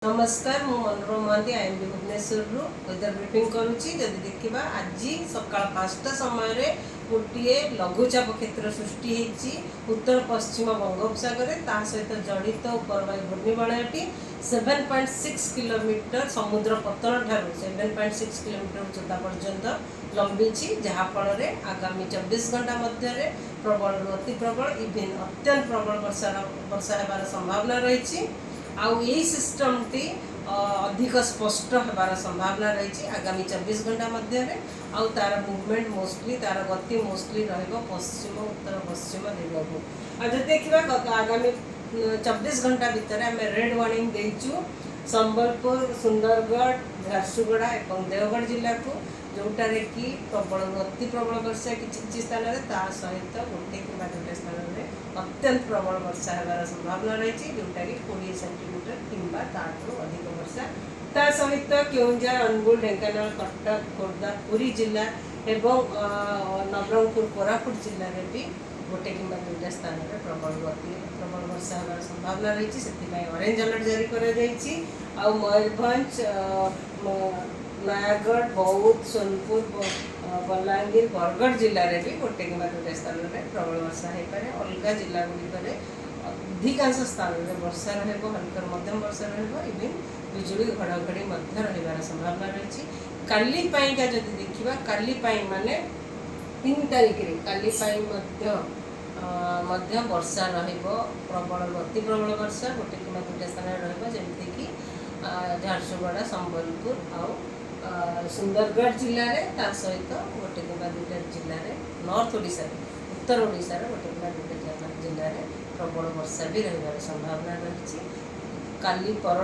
नमस्कार मु Manorama Mohanty IMD Bhubaneswar weather briefing करुच्ची जदि देखा आज सका 5टा समय गोटे लघुचाप क्षेत्र सृष्टि होती उत्तर पश्चिम बंगोपसागर सहित जड़ित उपरवायु घूर्णिबलयटी 7.6 किलोमीटर समुद्र पतन ठार 7.6 किलोमीटर उच्चता पर्यंत लंबी जहाँफल आगामी 24 घंटा मध्य प्रबल अति प्रबल इवेन अत्यंत प्रबल वर्षा होबार संभावना रही आउ यही सिस्टम टी अधिक स्पष्ट होबार संभावना रही आगामी 24 घंटा मध्य आउ तार मूवमेंट मोस्टली तार गति मोस्टली पश्चिम उत्तर पश्चिम दिग को आज देखा आगामी 24 घंटा भितर आम रेड वार्निंग देचु संबलपुर सुंदरगढ़ झारसुगुड़ा और देवगढ़ जिला को जोटार कि प्रबल अति प्रबल वर्षा किसी स्थान में सहित गोटे कि गोटे स्थान में अत्यंत प्रबल वर्षा होबार संभावना रही जोटा कि 20 सेंटीमीटर किंबा ताठू अधिक वर्षा ता सहित केउंझर अनुगुल ढेंकानाल कटक खोर्धा पुरी जिला एवं नवरंगपुर कोरापुट जिले में भी गोटे कि दुईटा स्थान में प्रबल अति प्रबल वर्षा होबार संभावना रही से ऑरेंज अलर्ट जारी कर मयूरभंज नयागढ़ बौद्ध सोनपुर बलांगीर बरगढ़ जिले में भी गोटे कि दुईटा स्थान में प्रबल वर्षा हो पाए अलग जिला गुड़िक अधिकांश स्थान में वर्षा हल्का मध्यम वर्षा इवेन बिजुली घड़घड़ी रही संभावना रही काली जदि देखा काली माने 3 तारिख काली वर्षा प्रबल अति प्रबल वर्षा गोटे कि दुईटा स्थान रमीक झारसुगुड़ा संबलपुर आउ सुंदरगढ़ जिले में सहित गोटे कि दुईटा जिले में नॉर्थ ओडिशा उत्तर ओडिशा गोटे कि दुईटा जिले में प्रबल वर्षा भी रही संभावना रही काली पर